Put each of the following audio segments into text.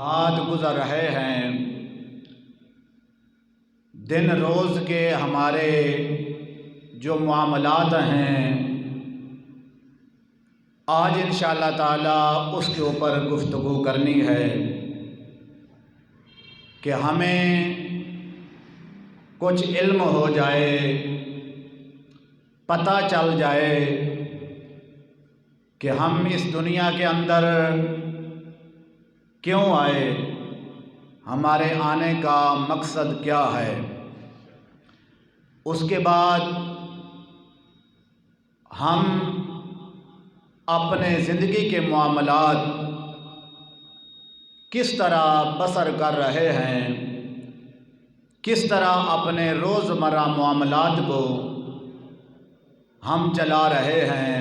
ہاتھ گزر رہے ہیں، دن روز کے ہمارے جو معاملات ہیں، آج انشاءاللہ تعالی اس کے اوپر گفتگو کرنی ہے کہ ہمیں کچھ علم ہو جائے، پتہ چل جائے کہ ہم اس دنیا کے اندر کیوں آئے، ہمارے آنے کا مقصد کیا ہے۔ اس کے بعد ہم اپنے زندگی کے معاملات کس طرح بسر کر رہے ہیں، کس طرح اپنے روزمرہ معاملات کو ہم چلا رہے ہیں،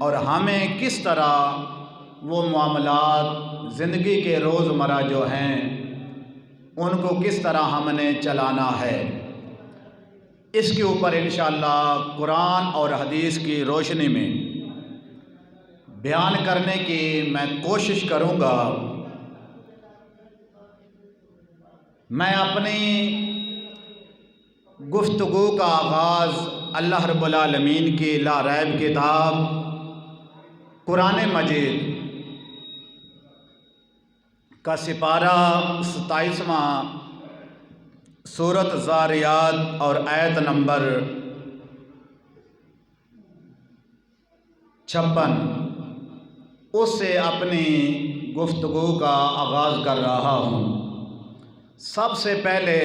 اور ہمیں کس طرح وہ معاملات زندگی کے روزمرہ جو ہیں ان کو کس طرح ہم نے چلانا ہے۔ اس کے اوپر انشاءاللہ قرآن اور حدیث کی روشنی میں بیان کرنے کی میں کوشش کروں گا۔ میں اپنی گفتگو کا آغاز اللہ رب العالمین کی لا ریب کتاب قرآن مجید کا سپارہ 27واں سورۃ ذاریات اور آیت نمبر 56 اس سے اپنی گفتگو کا آغاز کر رہا ہوں۔ سب سے پہلے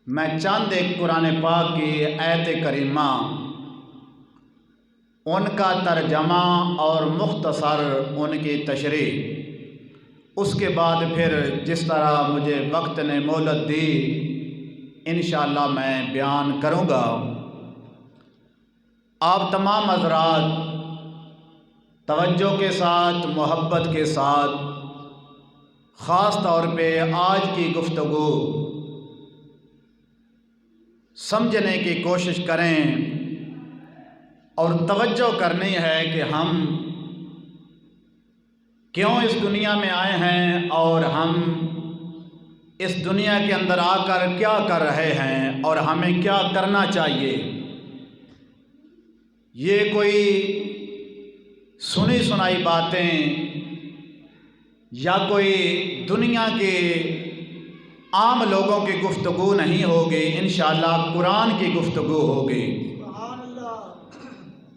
میں چند ایک قرآن پاک کی آیت کریمہ ان کا ترجمہ اور مختصر ان کی تشریح، اس کے بعد پھر جس طرح مجھے وقت نے مہلت دی انشاءاللہ میں بیان کروں گا۔ آپ تمام حضرات توجہ کے ساتھ، محبت کے ساتھ، خاص طور پہ آج کی گفتگو سمجھنے کی کوشش کریں اور توجہ کرنی ہے کہ ہم کیوں اس دنیا میں آئے ہیں اور ہم اس دنیا کے اندر آ کر کیا کر رہے ہیں اور ہمیں کیا کرنا چاہیے۔ یہ کوئی سنی سنائی باتیں یا کوئی دنیا کے عام لوگوں کی گفتگو نہیں ہوگی، انشاءاللہ قرآن کی گفتگو ہوگی۔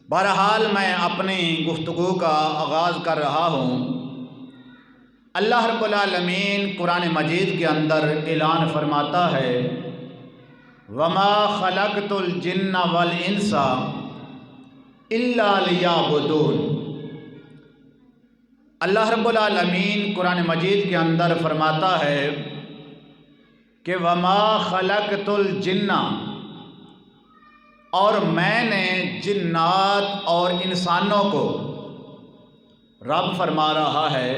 بہرحال میں اپنی گفتگو کا آغاز کر رہا ہوں۔ اللہ رب العالمین قرآن مجید کے اندر اعلان فرماتا ہے وَمَا خَلَقْتُ الْجِنَّ وَالْإِنسَ إِلَّا لِيَعْبُدُونَ۔ اللہ رب العالمین قرآن مجید کے اندر فرماتا ہے کہ وَمَا خَلَقْتُ الْجِنَّ، اور میں نے جنات اور انسانوں کو، رب فرما رہا ہے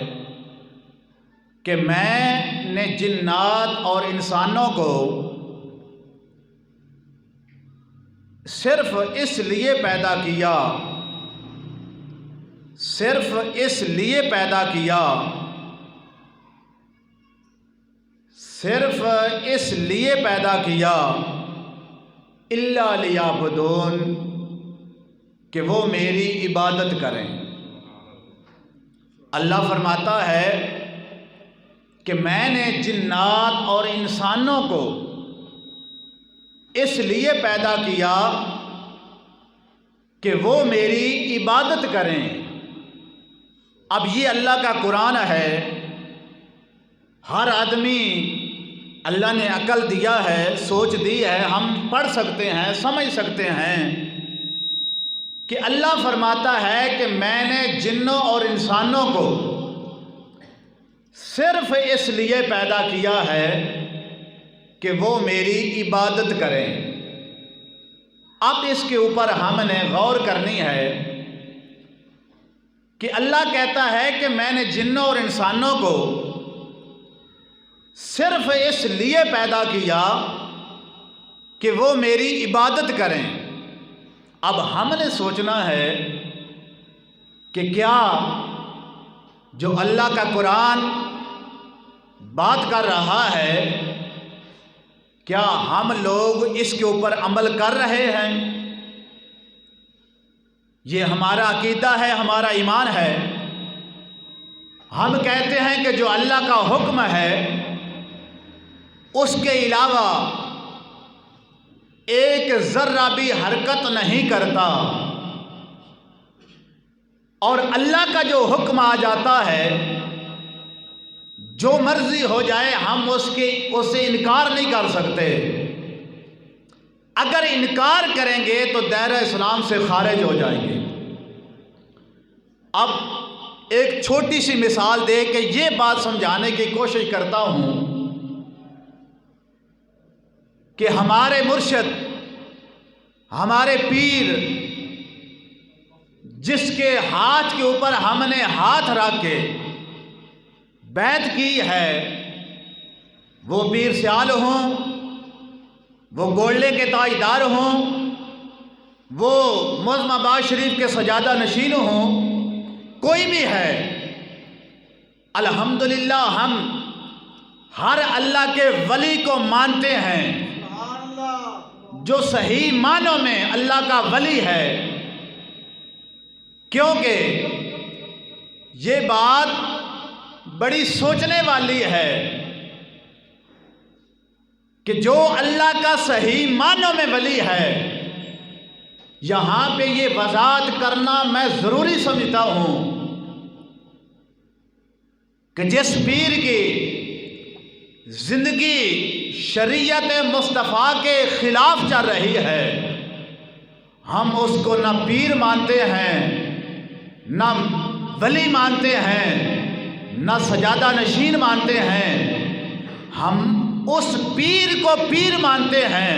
کہ میں نے جنات اور انسانوں کو صرف اس لیے پیدا کیا، صرف اس لیے پیدا کیا، صرف اس لیے پیدا کیا اِلَّا لِيَعْبُدُونَ، کہ وہ میری عبادت کریں۔ اللہ فرماتا ہے کہ میں نے جنات اور انسانوں کو اس لیے پیدا کیا کہ وہ میری عبادت کریں۔ اب یہ اللہ کا قرآن ہے، ہر آدمی اللہ نے عقل دیا ہے، سوچ دی ہے، ہم پڑھ سکتے ہیں، سمجھ سکتے ہیں کہ اللہ فرماتا ہے کہ میں نے جنوں اور انسانوں کو صرف اس لیے پیدا کیا ہے کہ وہ میری عبادت کریں۔ اب اس کے اوپر ہم نے غور کرنی ہے کہ اللہ کہتا ہے کہ میں نے جنوں اور انسانوں کو صرف اس لیے پیدا کیا کہ وہ میری عبادت کریں۔ اب ہم نے سوچنا ہے کہ کیا جو اللہ کا قرآن بات کر رہا ہے، کیا ہم لوگ اس کے اوپر عمل کر رہے ہیں؟ یہ ہمارا عقیدہ ہے، ہمارا ایمان ہے۔ ہم کہتے ہیں کہ جو اللہ کا حکم ہے اس کے علاوہ ایک ذرہ بھی حرکت نہیں کرتا، اور اللہ کا جو حکم آ جاتا ہے جو مرضی ہو جائے ہم اسے انکار نہیں کر سکتے۔ اگر انکار کریں گے تو دائرہ اسلام سے خارج ہو جائیں گے۔ اب ایک چھوٹی سی مثال دے کے یہ بات سمجھانے کی کوشش کرتا ہوں کہ ہمارے مرشد، ہمارے پیر، جس کے ہاتھ کے اوپر ہم نے ہاتھ رکھ کے بیعت کی ہے، وہ پیر سیال ہوں، وہ گولڈے کے تاجدار ہوں، وہ معظم آباد شریف کے سجادہ نشین ہوں، کوئی بھی ہے، الحمدللہ ہم ہر اللہ کے ولی کو مانتے ہیں جو صحیح معنوں میں اللہ کا ولی ہے، کیونکہ یہ بات بڑی سوچنے والی ہے کہ جو اللہ کا صحیح معنوں میں ولی ہے، یہاں پہ یہ وضاحت کرنا میں ضروری سمجھتا ہوں کہ جس پیر کی زندگی شریعت مصطفیٰ کے خلاف چل رہی ہے، ہم اس کو نہ پیر مانتے ہیں، نہ ولی مانتے ہیں، نہ سجادہ نشین مانتے ہیں، ہم اس پیر کو پیر مانتے ہیں،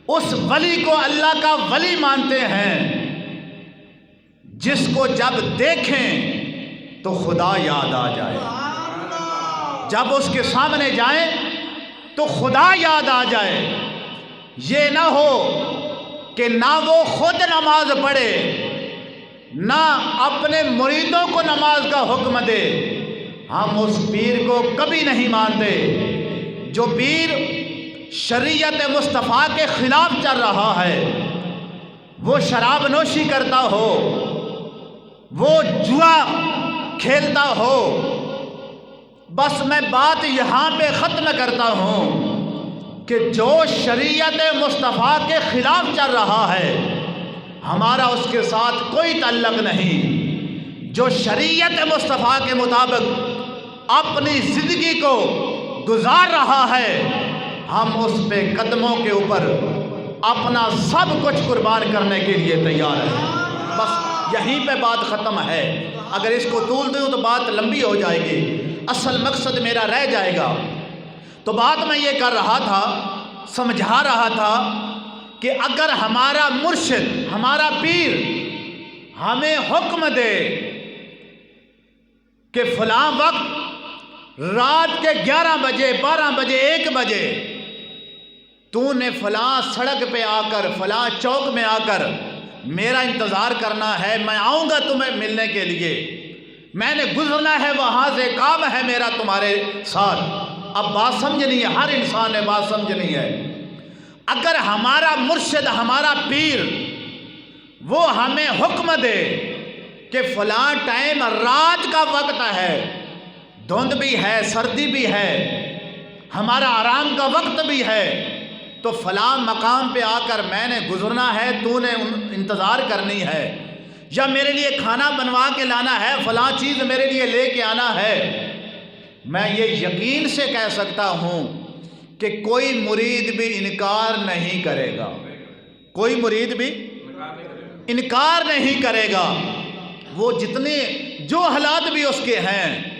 اس ولی کو اللہ کا ولی مانتے ہیں، جس کو جب دیکھیں تو خدا یاد آ جائے، جب اس کے سامنے جائیں تو خدا یاد آ جائے۔ یہ نہ ہو کہ نہ وہ خود نماز پڑھے، نہ اپنے مریدوں کو نماز کا حکم دے، ہم اس پیر کو کبھی نہیں مانتے۔ جو پیر شریعت مصطفیٰ کے خلاف چل رہا ہے، وہ شراب نوشی کرتا ہو، وہ جوا کھیلتا ہو، بس میں بات یہاں پہ ختم کرتا ہوں کہ جو شریعت مصطفیٰ کے خلاف چل رہا ہے ہمارا اس کے ساتھ کوئی تعلق نہیں۔ جو شریعت مصطفیٰ کے مطابق اپنی زندگی کو گزار رہا ہے، ہم اس پہ قدموں کے اوپر اپنا سب کچھ قربان کرنے کے لیے تیار ہیں۔ بس یہیں پہ بات ختم ہے، اگر اس کو طول دوں تو بات لمبی ہو جائے گی، اصل مقصد میرا رہ جائے گا۔ تو بات میں یہ کر رہا تھا، سمجھا رہا تھا کہ اگر ہمارا مرشد، ہمارا پیر ہمیں حکم دے کہ فلاں وقت رات کے 11 بجے، 12 بجے، 1 بجے تو نے فلاں سڑک پہ آ کر، فلاں چوک میں آ کر میرا انتظار کرنا ہے، میں آؤں گا تمہیں ملنے کے لیے، میں نے گزرنا ہے وہاں سے، کام ہے میرا تمہارے ساتھ۔ اب بات سمجھنی ہے، ہر انسان نے بات سمجھنی ہے۔ اگر ہمارا مرشد، ہمارا پیر وہ ہمیں حکم دے کہ فلاں ٹائم رات کا وقت ہے، دھند بھی ہے، سردی بھی ہے، ہمارا آرام کا وقت بھی ہے، تو فلاں مقام پہ آ کر میں نے گزرنا ہے، تو نے انتظار کرنی ہے، یا میرے لیے کھانا بنوا کے لانا ہے، فلاں چیز میرے لیے لے کے آنا ہے، میں یہ یقین سے کہہ سکتا ہوں کہ کوئی مرید بھی انکار نہیں کرے گا، کوئی مرید بھی انکار نہیں کرے گا، وہ جتنے جو حالات بھی اس کے ہیں۔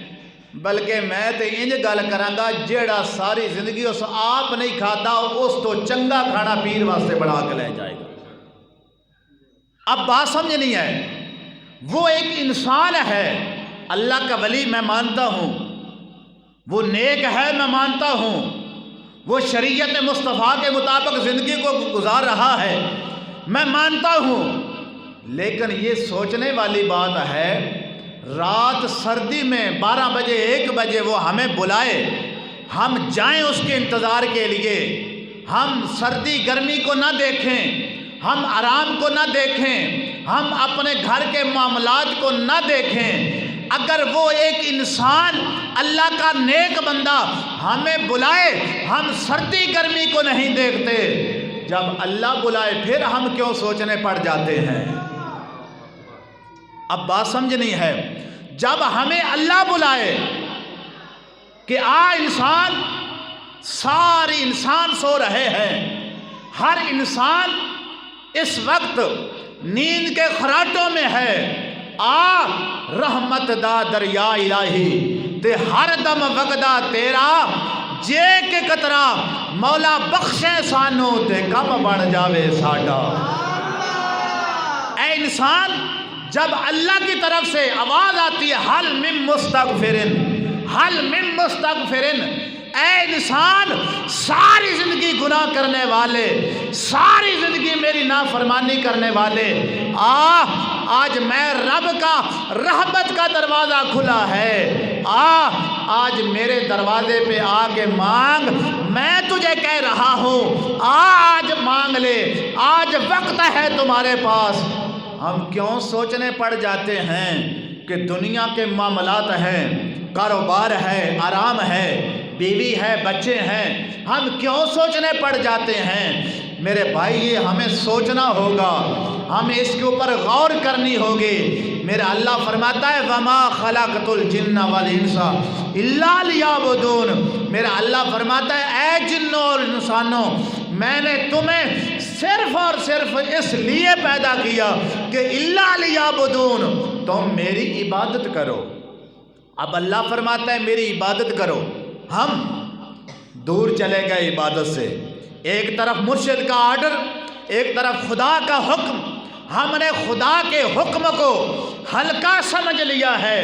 بلکہ میں تے انج گل کراں گا، جیڑا ساری زندگی اس آپ نہیں کھاتا، اس تو چنگا کھانا پیر واسطے بڑھا کے لے جائے گا۔ اب بات سمجھنی ہے، وہ ایک انسان ہے، اللہ کا ولی میں مانتا ہوں، وہ نیک ہے میں مانتا ہوں، وہ شریعت مصطفیٰ کے مطابق زندگی کو گزار رہا ہے میں مانتا ہوں، لیکن یہ سوچنے والی بات ہے رات سردی میں 12 بجے 1 بجے وہ ہمیں بلائے، ہم جائیں اس کے انتظار کے لیے، ہم سردی گرمی کو نہ دیکھیں، ہم آرام کو نہ دیکھیں، ہم اپنے گھر کے معاملات کو نہ دیکھیں۔ اگر وہ ایک انسان اللہ کا نیک بندہ ہمیں بلائے، ہم سردی گرمی کو نہیں دیکھتے، جب اللہ بلائے پھر ہم کیوں سوچنے پڑ جاتے ہیں؟ اب بات سمجھنی ہے، جب ہمیں اللہ بلائے کہ انسان، سارے انسان سو رہے ہیں، ہر انسان اس وقت نیند کے خراٹوں میں ہے، رحمت دا دریا الہی تے ہر دم وگدا تیرا، جے کے قطرہ مولا بخشے سانو تے کم بن جاوے ساڈا۔ اے انسان، جب اللہ کی طرف سے آواز آتی ہے حل من مستغفرن، حل من مستغفرن، اے انسان ساری زندگی گناہ کرنے والے، ساری زندگی میری نافرمانی کرنے والے، آج میں رب کا رحمت کا دروازہ کھلا ہے، آج میرے دروازے پہ آ کے مانگ، میں تجھے کہہ رہا ہوں آج مانگ لے، آج وقت ہے تمہارے پاس۔ ہم کیوں سوچنے پڑ جاتے ہیں کہ دنیا کے معاملات ہیں، کاروبار ہے، آرام ہے، بیوی ہے، بچے ہیں، ہم کیوں سوچنے پڑ جاتے ہیں؟ میرے بھائی یہ ہمیں سوچنا ہوگا، ہمیں اس کے اوپر غور کرنی ہوگی۔ میرا اللہ فرماتا ہے وَمَا خَلَقْتُ الْجِنَّ وَالْإِنسَ إِلَّا لِيَعْبُدُونَ، میرا اللہ فرماتا ہے اے جنوں اور انسانوں، میں نے تمہیں صرف اور صرف اس لیے پیدا کیا کہ إِلَّا لِيَعْبُدُونَ، تم میری عبادت کرو۔ اب اللہ فرماتا ہے میری عبادت کرو، ہم دور چلے گئے عبادت سے، ایک طرف مرشد کا آرڈر، ایک طرف خدا کا حکم، ہم نے خدا کے حکم کو ہلکا سمجھ لیا ہے۔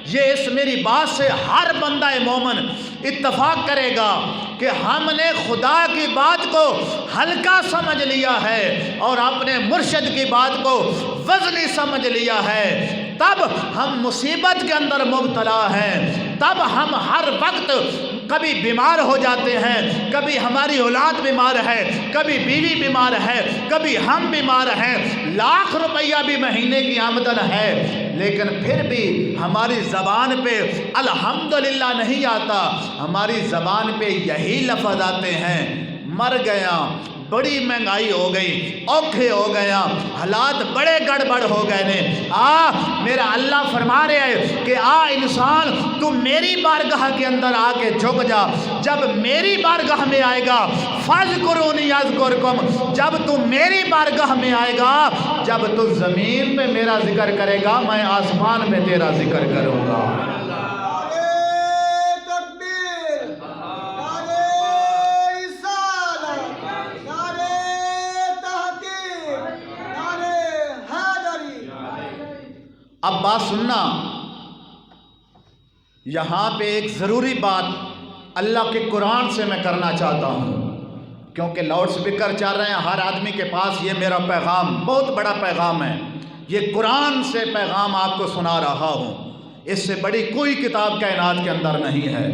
یہ اس میری بات سے ہر بندہ مومن اتفاق کرے گا کہ ہم نے خدا کی بات کو ہلکا سمجھ لیا ہے اور اپنے مرشد کی بات کو وزنی سمجھ لیا ہے، تب ہم مصیبت کے اندر مبتلا ہیں، تب ہم ہر وقت کبھی بیمار ہو جاتے ہیں، کبھی ہماری اولاد بیمار ہے، کبھی بیوی بیمار ہے، کبھی ہم بیمار ہیں، لاکھ روپیہ بھی مہینے کی آمدن ہے، لیکن پھر بھی ہماری زبان پہ الحمدللہ نہیں آتا، ہماری زبان پہ یہی لفظ آتے ہیں مر گیا، بڑی مہنگائی ہو گئی، اوکھے ہو گیا، حالات بڑے گڑبڑ ہو گئے نے۔ میرا اللہ فرما رہے ہیں کہ انسان تو میری بارگاہ کے اندر آ کے جھک جا، جب میری بارگاہ میں آئے گا فاذکرونی اذکرکم، جب تو میری بارگاہ میں آئے گا، جب تو زمین پہ میرا ذکر کرے گا، میں آسمان میں تیرا ذکر کروں گا۔ اب بات سننا، یہاں پہ ایک ضروری بات اللہ کے قرآن سے میں کرنا چاہتا ہوں، کیونکہ لاؤڈ سپیکر چل رہے ہیں، ہر آدمی کے پاس یہ میرا پیغام بہت بڑا پیغام ہے، یہ قرآن سے پیغام آپ کو سنا رہا ہوں، اس سے بڑی کوئی کتاب کائنات کے اندر نہیں ہے۔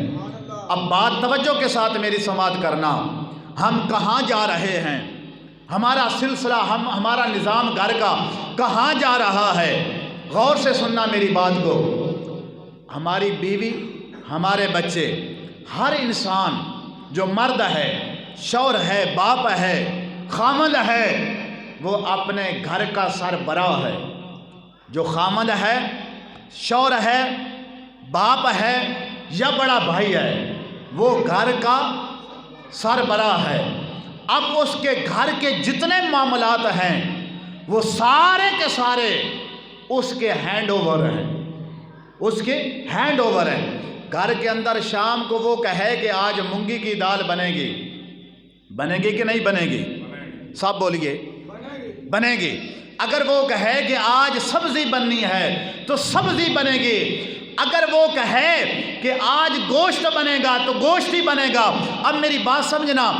اب بات توجہ کے ساتھ میری سماعت کرنا، ہم کہاں جا رہے ہیں، ہمارا سلسلہ، ہمارا نظام گھر کا کہاں جا رہا ہے، غور سے سننا میری بات کو۔ ہماری بیوی، ہمارے بچے، ہر انسان جو مرد ہے، شوہر ہے، باپ ہے، خامند ہے، وہ اپنے گھر کا سربراہ ہے۔ جو خامند ہے، شوہر ہے، باپ ہے یا بڑا بھائی ہے، وہ گھر کا سربراہ ہے۔ اب اس کے گھر کے جتنے معاملات ہیں وہ سارے کے سارے اس کے ہینڈ اوور ہیں، اس کے ہینڈ اوور ہیں۔ گھر کے اندر شام کو وہ کہے کہ آج مونگی کی دال بنے گی، بنے گی کہ نہیں بنے گی؟ سب بولیے، بنے گی۔ اگر وہ کہے کہ آج سبزی بننی ہے تو سبزی بنے گی، اگر وہ کہے کہ آج گوشت بنے گا تو گوشت ہی بنے گا۔ اب میری بات سمجھنا،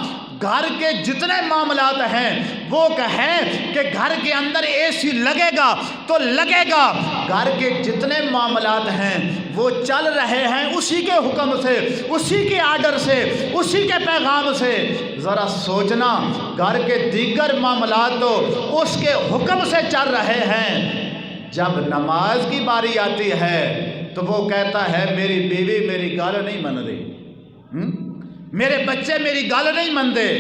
گھر کے جتنے معاملات ہیں وہ کہیں کہ گھر کے اندر اے سی لگے گا تو لگے گا، گھر کے جتنے معاملات ہیں وہ چل رہے ہیں اسی کے حکم سے، اسی کے آرڈر سے، اسی کے پیغام سے۔ ذرا سوچنا، گھر کے دیگر معاملات تو اس کے حکم سے چل رہے ہیں، جب نماز کی باری آتی ہے تو وہ کہتا ہے میری بیوی میری گل نہیں من رہی، میرے بچے میری گل نہیں مندے،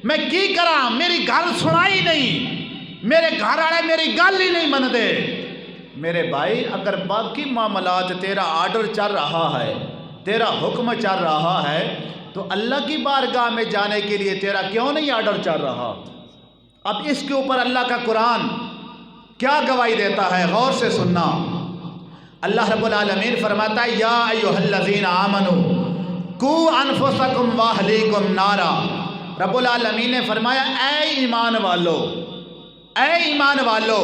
میں کی کراں میری گل سنائی نہیں، میرے گھر والے میری گل ہی نہیں مندے۔ میرے بھائی، اگر باقی معاملات تیرا آرڈر چل رہا ہے، تیرا حکم چل رہا ہے، تو اللہ کی بارگاہ میں جانے کے لیے تیرا کیوں نہیں آرڈر چل رہا؟ اب اس کے اوپر اللہ کا قرآن کیا گواہی دیتا ہے، غور سے سننا۔ اللہ رب العالمین فرماتا ہے یا ایھا الذین آمنوا قوا انفسکم واہلیکم نارا۔ رب العالمین نے فرمایا اے ایمان والو، اے ایمان والو،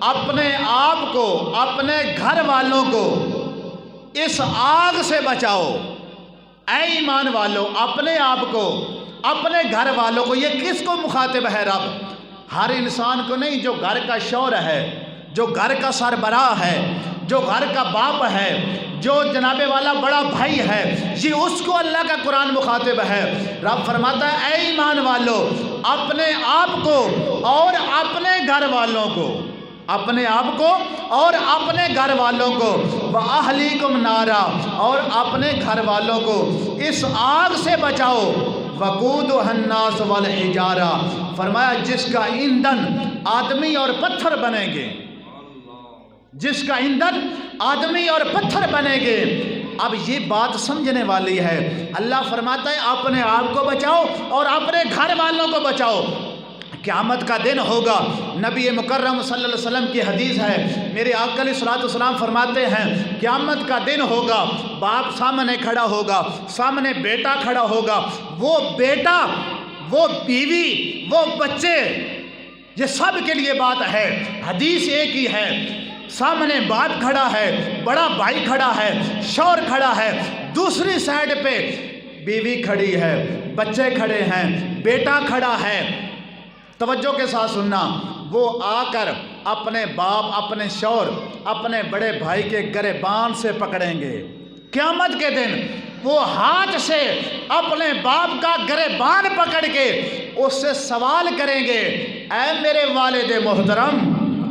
اپنے آپ کو، اپنے گھر والوں کو اس آگ سے بچاؤ۔ اے ایمان والو، اپنے آپ کو، اپنے گھر والوں کو۔ یہ کس کو مخاطب ہے رب؟ ہر انسان کو نہیں، جو گھر کا شوہر ہے، جو گھر کا سربراہ ہے، جو گھر کا باپ ہے، جو جناب والا بڑا بھائی ہے، یہ اس کو اللہ کا قرآن مخاطب ہے۔ رب فرماتا ہے اے ایمان والو، اپنے آپ کو اور اپنے گھر والوں کو، اپنے آپ کو اور اپنے گھر والوں کو، وَأَهْلِكُمْ نَارًا، اور اپنے گھر والوں کو اس آگ سے بچاؤ، وَقُودُهَا النَّاسُ وَالْحِجَارَةُ، فرمایا جس کا ایندھن آدمی اور پتھر بنیں گے، جس کا ایندھن آدمی اور پتھر بنے گے۔ اب یہ بات سمجھنے والی ہے۔ اللہ فرماتا ہے اپنے آپ کو بچاؤ اور اپنے گھر والوں کو بچاؤ۔ قیامت کا دن ہوگا، نبی مکرم صلی اللہ علیہ وسلم کی حدیث ہے، میرے آقا علیہ الصلوۃ والسلام فرماتے ہیں قیامت کا دن ہوگا، باپ سامنے کھڑا ہوگا، سامنے بیٹا کھڑا ہوگا، وہ بیٹا، وہ بیوی، وہ بچے، یہ سب کے لیے بات ہے، حدیث ایک ہی ہے۔ سامنے باپ کھڑا ہے، بڑا بھائی کھڑا ہے، شوہر کھڑا ہے، دوسری سائیڈ پہ بیوی کھڑی ہے، بچے کھڑے ہیں، بیٹا کھڑا ہے۔ توجہ کے ساتھ سننا، وہ آ کر اپنے باپ، اپنے شوہر، اپنے بڑے بھائی کے گریبان سے پکڑیں گے۔ قیامت کے دن وہ ہاتھ سے اپنے باپ کا گریبان پکڑ کے اس سے سوال کریں گے، اے میرے والد محترم،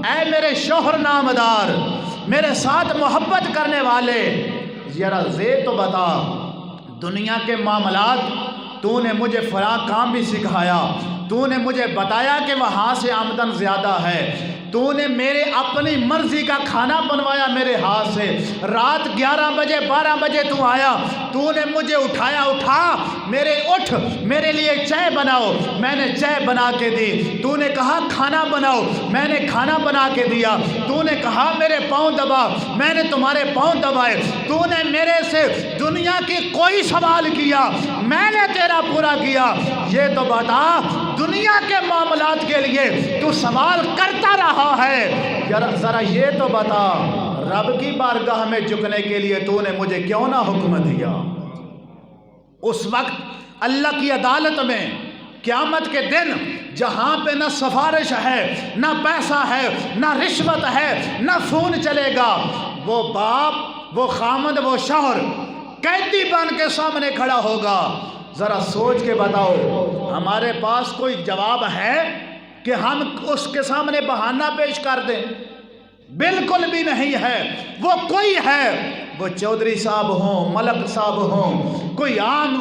اے میرے شوہر نامدار، میرے ساتھ محبت کرنے والے، ذرا یہ تو بتا، دنیا کے معاملات تو نے مجھے فلاں کام بھی سکھایا، تو نے مجھے بتایا کہ وہاں سے آمدن زیادہ ہے، تو نے میرے اپنی مرضی کا کھانا بنوایا میرے ہاتھ سے، رات 11 بجے 12 بجے تو آیا، تو نے مجھے اٹھایا، اٹھا میرے، اٹھ میرے لیے چائے بناؤ، میں نے چائے بنا کے دی، تو نے کہا کھانا بناؤ، میں نے کھانا بنا کے دیا، تو نے کہا میرے پاؤں دبا، میں نے تمہارے پاؤں دبائے، تو نے میرے سے دنیا کی کوئی سوال کیا، میں نے تیرا پورا کیا۔ یہ تو بتا، دنیا کے معاملات کے لیے تو سوال کرتا رہا ہے، ذرا یہ تو بتا، رب کی بارگاہ میں جھکنے کے لیے تو نے مجھے کیوں نہ حکم دیا؟ اس وقت اللہ کی عدالت میں، قیامت کے دن، جہاں پہ نہ سفارش ہے، نہ پیسہ ہے، نہ رشوت ہے، نہ فون چلے گا، وہ باپ، وہ خامد، وہ شوہر قیدی بن کے سامنے کھڑا ہوگا۔ ذرا سوچ کے بتاؤ، ہمارے پاس کوئی جواب ہے کہ ہم اس کے سامنے بہانہ پیش کر دیں؟ بالکل بھی نہیں ہے۔ وہ کوئی ہے، وہ چودھری صاحب ہوں، ملک صاحب ہوں، کوئی عام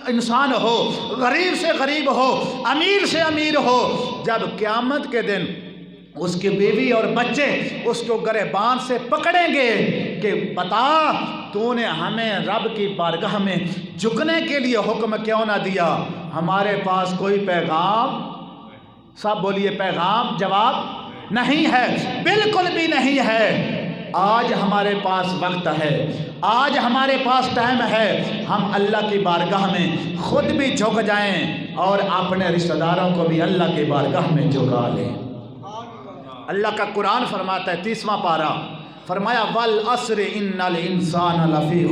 انسان ہو، غریب سے غریب ہو، امیر سے امیر ہو، جب قیامت کے دن اس کی بیوی اور بچے اس کو گریبان سے پکڑیں گے کہ بتا، تو نے ہمیں رب کی بارگاہ میں جھکنے کے لیے حکم کیوں نہ دیا؟ ہمارے پاس کوئی پیغام، سب بولیے پیغام، جواب نہیں ہے، بالکل بھی نہیں ہے۔ آج ہمارے پاس وقت ہے، آج ہمارے پاس ٹائم ہے، ہم اللہ کی بارگاہ میں خود بھی جھک جائیں اور اپنے رشتہ داروں کو بھی اللہ کی بارگاہ میں جھکا لیں۔ اللہ کا قرآن فرماتا ہے 30واں پارہ، فرمایا وَالْعَصْرِ إِنَّ الْإِنسَانَ لَفِي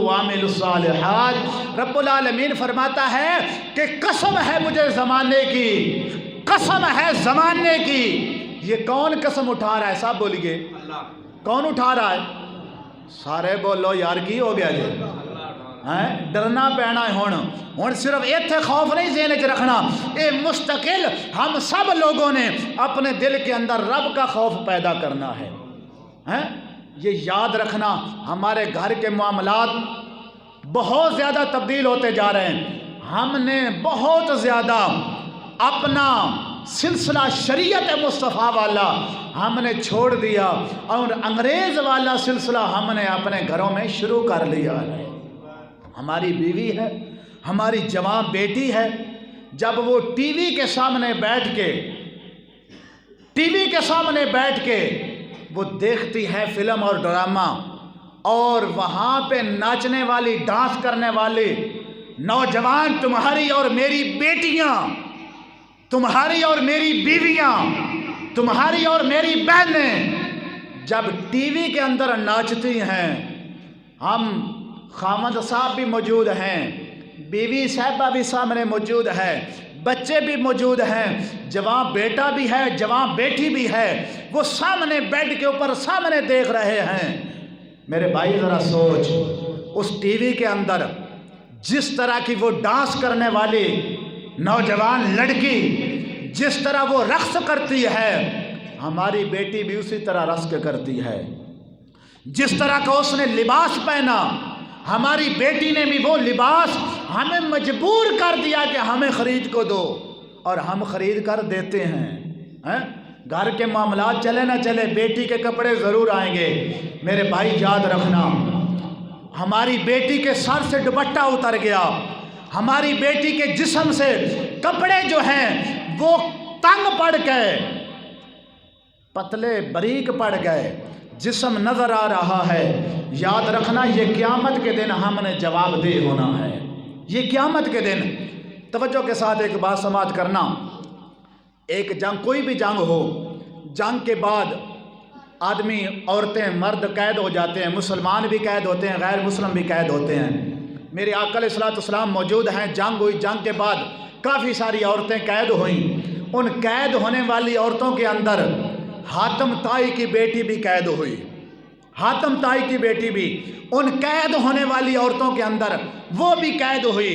وعملوا الصالحات۔ رب العالمین فرماتا ہے کہ قسم ہے مجھے زمانے کی، قسم ہے زمانے کی۔ یہ کون قسم اٹھا رہا ہے؟ صاحب بولیے کون اٹھا رہا ہے؟ سارے بولو یار کی ہو گیا جی؟ ڈرنا پینا ہے ہون صرف ایتھے خوف نہیں ذہن وچ رکھنا، اے مستقل ہم سب لوگوں نے اپنے دل کے اندر رب کا خوف پیدا کرنا ہے۔ یہ یاد رکھنا، ہمارے گھر کے معاملات بہت زیادہ تبدیل ہوتے جا رہے ہیں۔ ہم نے بہت زیادہ اپنا سلسلہ شریعت مصطفیٰ والا ہم نے چھوڑ دیا اور انگریز والا سلسلہ ہم نے اپنے گھروں میں شروع کر لیا ہے۔ ہماری بیوی ہے، ہماری جوان بیٹی ہے، جب وہ ٹی وی کے سامنے بیٹھ کے وہ دیکھتی ہے فلم اور ڈرامہ، اور وہاں پہ ناچنے والی، ڈانس کرنے والی نوجوان تمہاری اور میری بیٹیاں، تمہاری اور میری بیویاں، تمہاری اور میری بہنیں جب ٹی وی کے اندر ناچتی ہیں، ہم خامد صاحب بھی موجود ہیں، بیوی صاحبہ بھی سامنے موجود ہے، بچے بھی موجود ہیں، جوان بیٹا بھی ہے، جوان بیٹی بھی ہے، وہ سامنے بیڈ کے اوپر سامنے دیکھ رہے ہیں۔ میرے بھائی ذرا سوچ، اس ٹی وی کے اندر جس طرح کی وہ ڈانس کرنے والی نوجوان لڑکی، جس طرح وہ رقص کرتی ہے، ہماری بیٹی بھی اسی طرح رقص کرتی ہے۔ جس طرح کا اس نے لباس پہنا، ہماری بیٹی نے بھی وہ لباس ہمیں مجبور کر دیا کہ ہمیں خرید کو دو، اور ہم خرید کر دیتے ہیں۔ گھر کے معاملات چلے نہ چلے، بیٹی کے کپڑے ضرور آئیں گے۔ میرے بھائی یاد رکھنا، ہماری بیٹی کے سر سے دوپٹہ اتر گیا، ہماری بیٹی کے جسم سے کپڑے جو ہیں وہ تنگ پڑ گئے، پتلے باریک پڑ گئے، جسم نظر آ رہا ہے۔ یاد رکھنا، یہ قیامت کے دن ہم نے جواب دہ ہونا ہے۔ یہ قیامت کے دن، توجہ کے ساتھ ایک بات سماعت کرنا، ایک جنگ، کوئی بھی جنگ ہو، جنگ کے بعد آدمی، عورتیں، مرد قید ہو جاتے ہیں، مسلمان بھی قید ہوتے ہیں، غیر مسلم بھی قید ہوتے ہیں۔ میرے آقا علیہ السلام موجود ہیں، جنگ ہوئی، جنگ کے بعد کافی ساری عورتیں قید ہوئیں۔ ان قید ہونے والی عورتوں کے اندر حاتم طائی کی بیٹی بھی قید ہوئی، حاتم طائی کی بیٹی بھی ان قید ہونے والی عورتوں کے اندر وہ بھی قید ہوئی۔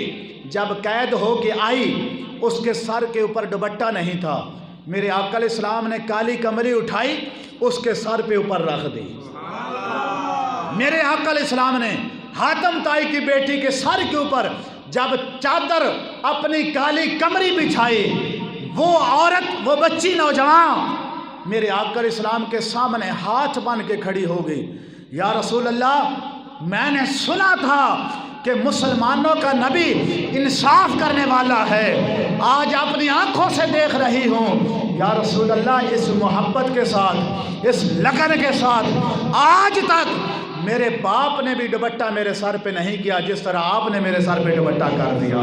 جب قید ہو کے آئی، اس کے سر کے اوپر دوپٹہ نہیں تھا، میرے آقا علیہ السلام نے کالی کمری اٹھائی، اس کے سر پہ اوپر رکھ دی۔ میرے آقا علیہ السلام نے حاتم طائی کی بیٹی کے سر کے اوپر جب چادر، اپنی کالی کمری بچھائی، وہ عورت، وہ بچی نوجوان میرے آقا علیہ السلام کے سامنے ہاتھ بن کے کھڑی ہو گئی۔ یا رسول اللہ، میں نے سنا تھا کہ مسلمانوں کا نبی انصاف کرنے والا ہے، آج اپنی آنکھوں سے دیکھ رہی ہوں۔ یا رسول اللہ، اس محبت کے ساتھ، اس لگن کے ساتھ آج تک میرے باپ نے بھی دوپٹہ میرے سر پہ نہیں کیا جس طرح آپ نے میرے سر پہ دوپٹہ کر دیا۔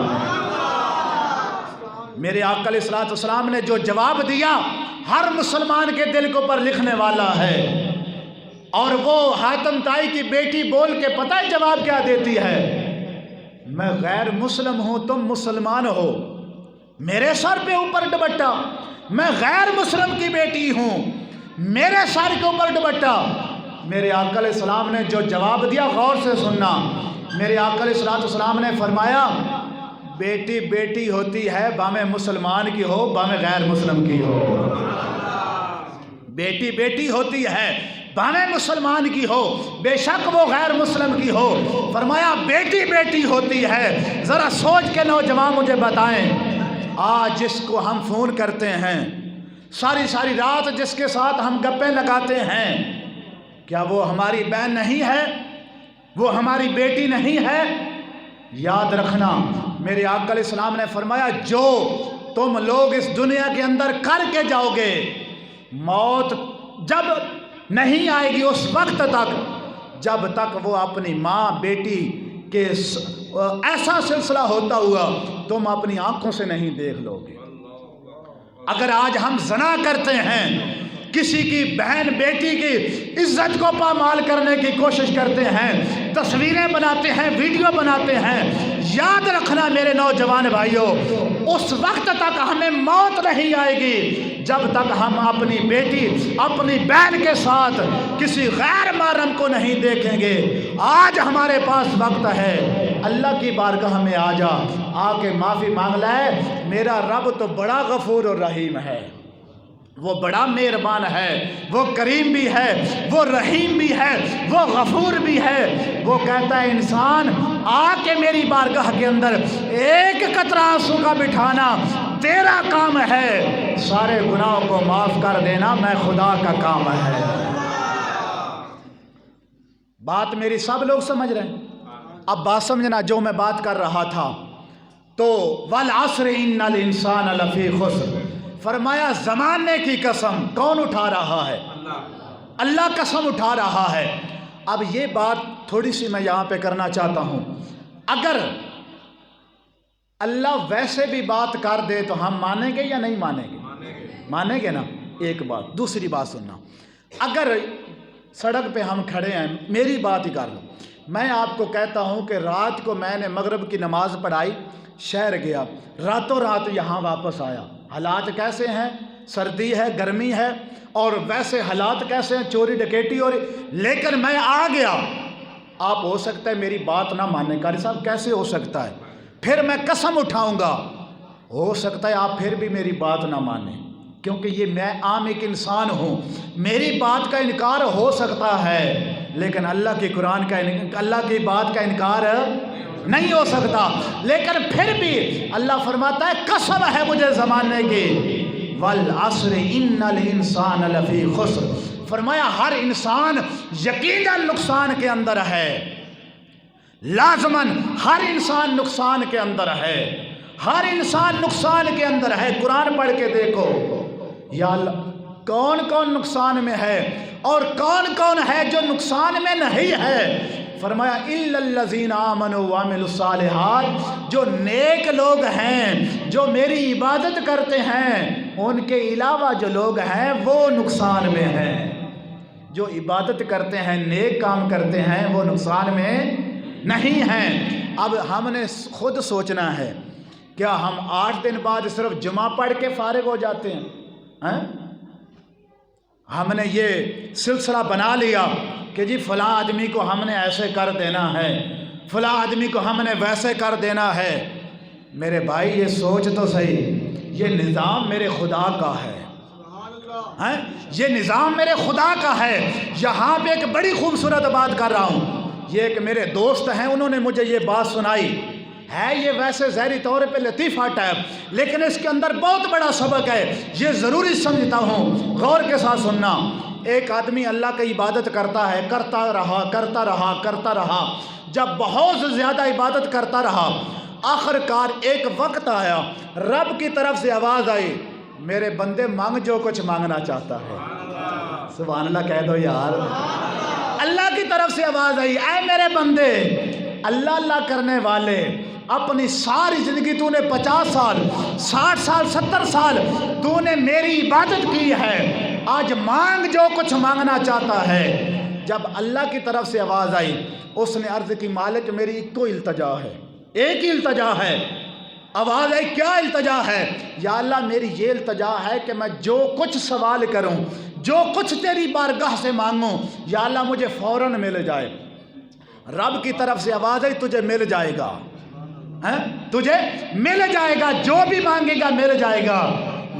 میرے آقا علیہ السلام نے جو جواب دیا، ہر مسلمان کے دل کے اوپر لکھنے والا ہے۔ اور وہ حاتم طائی کی بیٹی بول کے پتہ ہے جواب کیا دیتی ہے؟ میں غیر مسلم ہوں، تم مسلمان ہو، میرے سر پہ اوپر دوپٹہ، میں غیر مسلم کی بیٹی ہوں، میرے سر کے اوپر دوپٹہ۔ میرے آقا علیہ السلام نے جو جواب دیا، غور سے سننا، میرے آقا علیہ السلام نے فرمایا، بیٹی بیٹی ہوتی ہے، باویں مسلمان کی ہو، باویں غیر مسلم کی ہو۔ بیٹی بیٹی ہوتی ہے، باویں مسلمان کی ہو، بے شک وہ غیر مسلم کی ہو۔ فرمایا بیٹی بیٹی ہوتی ہے۔ ذرا سوچ کے نوجوان مجھے بتائیں، آج جس کو ہم فون کرتے ہیں، ساری ساری رات جس کے ساتھ ہم گپیں لگاتے ہیں، کیا وہ ہماری بہن نہیں ہے؟ وہ ہماری بیٹی نہیں ہے؟ یاد رکھنا، میرے آقا علیہ السلام نے فرمایا، جو تم لوگ اس دنیا کے اندر کر کے جاؤ گے، موت جب نہیں آئے گی اس وقت تک جب تک وہ اپنی ماں بیٹی کے ایسا سلسلہ ہوتا ہوا تم اپنی آنکھوں سے نہیں دیکھ لو گے۔ اگر آج ہم زنا کرتے ہیں کسی کی بہن بیٹی کی عزت کو پامال کرنے کی کوشش کرتے ہیں، تصویریں بناتے ہیں، ویڈیو بناتے ہیں۔ یاد رکھنا میرے نوجوان بھائیوں، اس وقت تک ہمیں موت نہیں آئے گی جب تک ہم اپنی بیٹی اپنی بہن کے ساتھ کسی غیر محرم کو نہیں دیکھیں گے۔ آج ہمارے پاس وقت ہے، اللہ کی بارگاہ میں آ کے معافی مانگ لے۔ میرا رب تو بڑا غفور اور رحیم ہے، وہ بڑا مہربان ہے، وہ کریم بھی ہے، وہ رحیم بھی ہے، وہ غفور بھی ہے۔ وہ کہتا ہے انسان آ کے میری بارگاہ کے اندر ایک قطرہ آنسو کا بٹھانا تیرا کام ہے، سارے گناہوں کو معاف کر دینا میں خدا کا کام ہے۔ بات میری سب لوگ سمجھ رہے ہیں؟ اب بات سمجھنا جو میں بات کر رہا تھا تو والعصر ان الانسان لفی خسر، فرمایا زمانے کی قسم کون اٹھا رہا ہے؟ اللہ قسم اٹھا رہا ہے۔ اب یہ بات تھوڑی سی میں یہاں پہ کرنا چاہتا ہوں، اگر اللہ ویسے بھی بات کر دے تو ہم مانیں گے یا نہیں مانیں گے؟ مانیں گے نا، ایک بات۔ دوسری بات سننا، اگر سڑک پہ ہم کھڑے ہیں، میری بات ہی کر لو، میں آپ کو کہتا ہوں کہ رات کو میں نے مغرب کی نماز پڑھائی، شہر گیا، راتوں رات یہاں واپس آیا۔ حالات کیسے ہیں؟ سردی ہے، گرمی ہے، اور ویسے حالات کیسے ہیں؟ چوری ڈکیٹی ہو رہی، لیکن میں آ گیا۔ آپ ہو سکتا ہے میری بات نہ مانیں، قاری صاحب کیسے ہو سکتا ہے؟ پھر میں قسم اٹھاؤں گا، ہو سکتا ہے آپ پھر بھی میری بات نہ مانیں، کیونکہ یہ میں عام ایک انسان ہوں، میری بات کا انکار ہو سکتا ہے، لیکن اللہ کی قرآن کا اللہ کی بات کا انکار نہیں ہو سکتا۔ لیکن پھر بھی اللہ فرماتا ہے قسم ہے مجھے زمانے کی، والعصر ان الانسان لفی خسر، فرمایا ہر انسان یقیناً نقصان کے اندر ہے، لازماً ہر انسان نقصان کے اندر ہے، ہر انسان نقصان کے اندر ہے۔ قرآن پڑھ کے دیکھو یا اللہ کون کون نقصان میں ہے اور کون کون ہے جو نقصان میں نہیں ہے۔ فرمایا الا الذین آمنوا وعملوا الصالحات، جو نیک لوگ ہیں، جو میری عبادت کرتے ہیں، ان کے علاوہ جو لوگ ہیں وہ نقصان میں ہیں۔ جو عبادت کرتے ہیں، نیک کام کرتے ہیں، وہ نقصان میں نہیں ہیں۔ اب ہم نے خود سوچنا ہے، کیا ہم 8 دن بعد صرف جمعہ پڑھ کے فارغ ہو جاتے ہیں؟ ہم نے یہ سلسلہ بنا لیا کہ جی فلاں آدمی کو ہم نے ایسے کر دینا ہے، فلاں آدمی کو ہم نے ویسے کر دینا ہے۔ میرے بھائی یہ سوچ تو صحیح، یہ نظام میرے خدا کا ہے، یہ نظام میرے خدا کا ہے۔ یہاں پہ ایک بڑی خوبصورت بات کر رہا ہوں، یہ ایک میرے دوست ہیں، انہوں نے مجھے یہ بات سنائی ہے، یہ ویسے ظاہری طور پہ لطیفہ ٹائپ، لیکن اس کے اندر بہت بڑا سبق ہے، یہ ضروری سمجھتا ہوں، غور کے ساتھ سننا۔ ایک آدمی اللہ کی عبادت کرتا ہے، کرتا رہا، جب بہت زیادہ عبادت کرتا رہا، آخر کار ایک وقت آیا، رب کی طرف سے آواز آئی، میرے بندے مانگ جو کچھ مانگنا چاہتا ہے۔ سبحان اللہ کہہ دو یار۔ اللہ کی طرف سے آواز آئی، اے میرے بندے، اللہ کرنے والے، اپنی ساری زندگی تو نے 50 سال 60 سال 70 سال تو نے میری عبادت کی ہے، آج مانگ جو کچھ مانگنا چاہتا ہے۔ جب اللہ کی طرف سے آواز آئی، اس نے عرض کی مالک میری ایک تو التجا ہے، ایک ہی التجا ہے۔ آواز آئی کیا التجا ہے؟ یا اللہ میری یہ التجا ہے کہ میں جو کچھ سوال کروں، جو کچھ تیری بارگاہ سے مانگوں، یا اللہ مجھے فوراً مل جائے۔ رب کی طرف سے آواز آئی تجھے مل جائے گا، تجھے مل جائے گا، جو بھی مانگے گا مل جائے گا،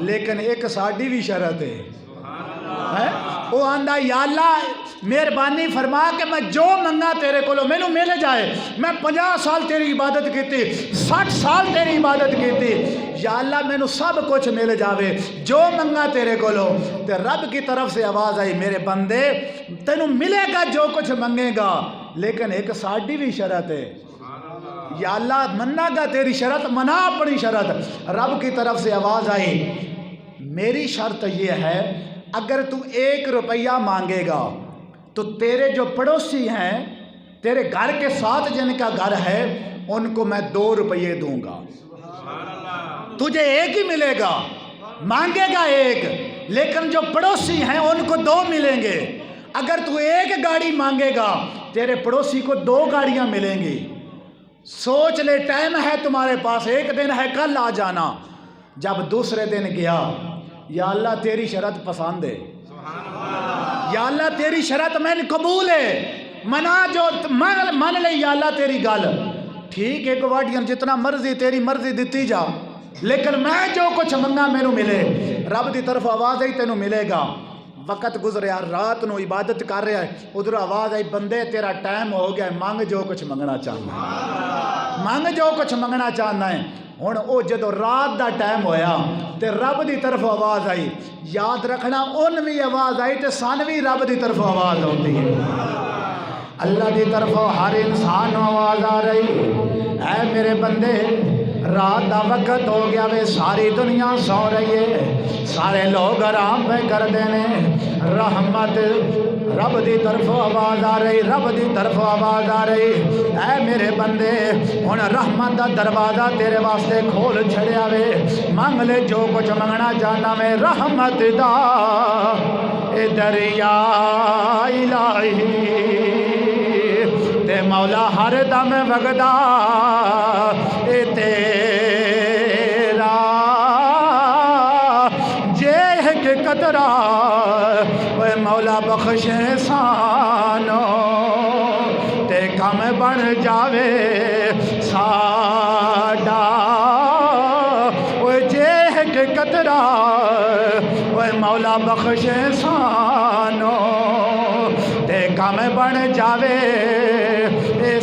لیکن ایک ساڈی بھی شرط ہے۔ وہ آندہ یا اللہ مہربانی فرما کہ میں جو منگا تیرے کو مینو مل جائے، میں 50 سال تیری عبادت کی تھی، 60 سال تیری عبادت کی تھی، یا اللہ مینو سب کچھ مل جاوے جو منگا تیرے کو لو۔ تے رب کی طرف سے آواز آئی میرے بندے تینو ملے گا جو کچھ منگے گا، لیکن ایک ساڈی بھی شرط ہے۔ یا اللہ منا گا تیری شرط، منا اپنی شرط۔ رب کی طرف سے آواز آئی میری شرط یہ ہے اگر تو 1 روپیہ مانگے گا تو تیرے جو پڑوسی ہیں، تیرے گھر کے ساتھ جن کا گھر ہے، ان کو میں 2 روپیے دوں گا، تجھے 1 ہی ملے گا، مانگے گا 1، لیکن جو پڑوسی ہیں ان کو 2 ملیں گے۔ اگر تو 1 گاڑی مانگے گا تیرے پڑوسی کو 2 گاڑیاں ملیں گی۔ سوچ لے، ٹائم ہے تمہارے پاس، 1 دن ہے، کل آ جانا۔ جب دوسرے دن گیا، یا اللہ تیری شرط پسند ہے، یا اللہ تیری شرط میں قبول ہے، منا جو من لے یا اللہ تیری گل ٹھیک ہے، گواڈیاں جتنا مرضی تیری مرضی دیتی جا، لیکن میں جو کچھ منگا مینوں ملے۔ رب دی طرف آواز آئی تینوں ملے گا۔ وقت گزریا، رات نو عبادت کر رہا ہے، ادھر آواز آئی بندے تیرا ٹائم ہو گیا ہے، مانگ جو کچھ منگنا چاہنا ہے، مانگ جو کچھ منگنا چاہنا ہے۔ ہن او جدو رات دا ٹائم ہویا تے رب دی طرف آواز آئی، یاد رکھنا ان بھی آواز آئی تے سان بھی رب دی طرف آواز آتی ہے۔ اللہ دی طرف ہر انسان آواز آ رہی، اے میرے بندے رات دا وقت ہو گیا وے، ساری دنیا سو رہی ہے، سارے لوگ آرام پہ کر دینے، رحمت رب دی طرف آواز آ رہی، رب دی طرف آواز آ رہی، اے میرے بندے ہن رحمت دا دروازہ تیرے واسطے کھول چھڑیا وے، مانگ لے جو کچھ منگنا چاہنا وے، رحمت دا اے دریا الہی تے مولا ہر دم وگدا اے تیرا جے ایک قطرہ اے مولا بخش سانو تے کم بن جاوے ساڈا، اے جے ایک قطرہ اے مولا بخش سانو تے کم بن جاوے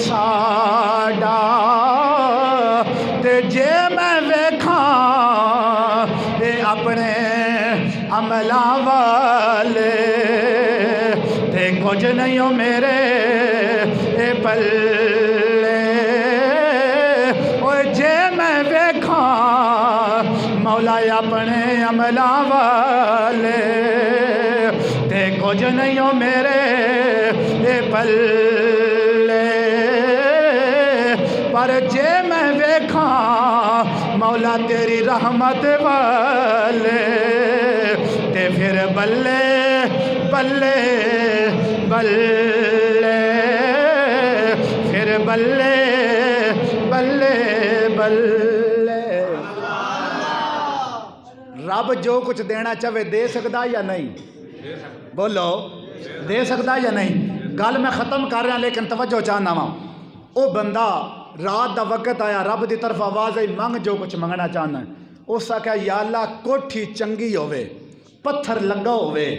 ساڈا، تے جے میں ویکھاں اے اپنے عملاں والے تے کچھ نہیں ہو میرے اے پلے، اوے جے میں ویکھاں مولا اپنے عملاں والے تے کچھ نہیں ہو میرے اے پلے، پر جے میں ویکھاں مولا تیری رحمت والے تے پھر بلے بلے بلے، پھر بلے بلے بلے۔ رب جو کچھ دینا چاہے دے سکتا یا نہیں؟ بولو دے سکتا یا نہیں؟ گل میں ختم کر رہا لیکن توجہ چاہنا وا، او بندہ رات دا وقت آیا، رب دی طرف آواز آئی منگ جو کچھ منگنا چاہنا ہے، اس آکھیا یا اللہ کوٹھی چنگی ہوئے، پتھر لگا ہوئے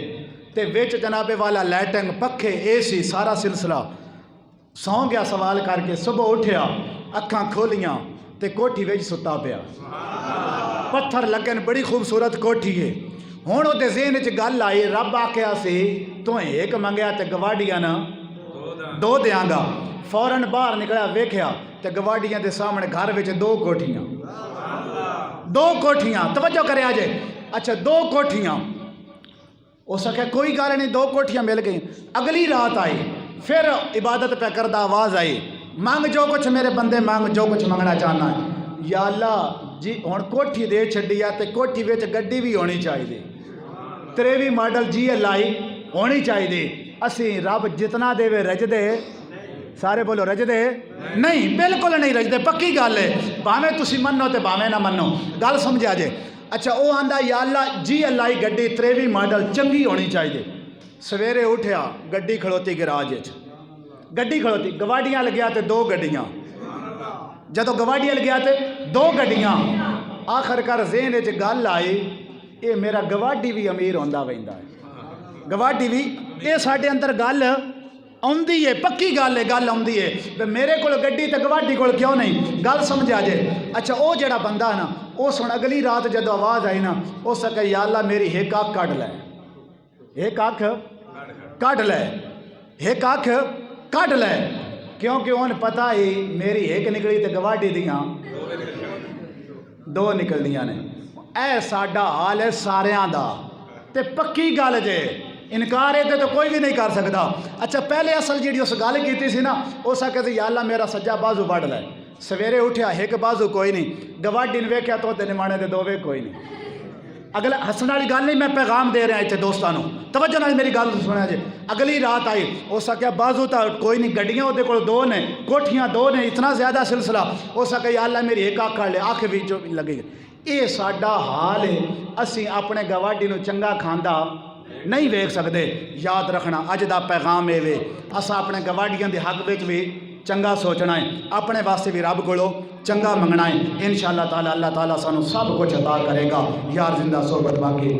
تے وچ جناب والا لائٹنگ پکھے اے سی سارا سلسلہ، سو گیا سوال کر کے، صبح اٹھیا اکھاں کھولیاں تے کوٹھی وچ ستا پیا، پتھر لگن بڑی خوبصورت کوٹھی ہے۔ ہن او دے ذہن وچ گل آئی، رب آکھیا سی تو ایک منگیا تے گواڈیاں نا 2 دیاں گا، فوراً باہر نکلیا ویکھیا تے گواڈیاں دے سامنے گھر وچ 2 کوٹھیاں، 2 کوٹھیاں، توجہ کریا جے، اچھا 2 کوٹھیاں، اس آکھیا کوئی گل نہیں، 2 کوٹھیاں مل گئیں۔ اگلی رات آئی، پھر عبادت پہ کردہ آواز آئی، مانگ جو کچھ میرے بندے مانگ جو کچھ منگنا چاہنا ہے، یا اللہ جی ہن کوٹھی دے چھڈی ہے تے کوٹھی وچ گڈی بھی ہونی چاہیے، 23 ماڈل GLI ہونی چاہیے۔ اسی رب جتنا دے وے رج دے، سارے بولو رج دے نہیں، بالکل نہیں رج دے، پکی گل ہے، بھاویں تسی منو تے بھاویں نہ منو، گل سمجھا جے۔ اچھا وہ آندا یا اللہ GLI گڈی 23 ماڈل چنگی ہونی چاہیے۔ سویرے اٹھیا گڈی کھڑوتی گراج وچ، گڈی کھڑوتی، گواڈیاں لگیا تے 2 گڈیاں، جدو گواڈیاں لگیا تے 2 گڈیاں، آخر کر ذہن وچ گل آئی اے میرا گواڈی بھی امیر ہوندا ویندا ہے، گواڈی بھی اے ساڈے اندر گل آندی ہے، پکی گل ہے، گل آندی ہے، میرے کول گڈی تے گواڈی کول کیوں نہیں، گل سمجھا جے۔ اچھا او جڑا بندہ نا اس ہن اگلی رات جدو آواز آئی نا اس کہ یا اللہ میری ایک اکھ کڈ لے، ایک اکھ کڈ لے، ایک اکھ کڈ لے، کیونکہ انہوں پتہ ہی میری ایک نکلی تے گواڈی دیاں 2 نکلدیاں نے۔ اے ساڈا حال ہے ساریاں دا تے پکی گل جے، انکار ہے تو کوئی بھی نہیں کر سکتا۔ اچھا پہلے اصل جیڑی اس گل کیتی سی نا اس آکھے یا اللہ میرا سجا بازو وڈ لے، سویرے اٹھیا ایک بازو کوئی نہیں، گواڈی نے ویکھیا تو تے نمانے دے 2 کوئی نہیں، اگلا ہسن والی گل نہیں، میں پیغام دے رہا اتنے دوستوں، توجہ نال میری گل سنیا جی۔ اگلی رات آئی، ہو سکیا بازو تا کوئی نہیں، گڈیاں وہ کول دو نے، کوٹھیاں دو نے، اتنا زیادہ سلسلہ ہو سکے یا اللہ میری ایک اکھ کر لے، اکھ بھی جو لگے گی۔ یہ ساڈا حال ہے، اسی اپنے گواڈی نو چنگا کھاندا نہیں ویکھ سکتے۔ یاد رکھنا اج دا پیغام اے وے، اسا اپنے گواڈیاں دے حق وچ بھی چنگا سوچنا ہے، اپنے واسطے بھی رب کولو چنگا منگنا ہے۔ انشاءاللہ تعالی اللہ تعالیٰ سانو سب کچھ عطا کرے گا۔ یار زندہ صحبت باقی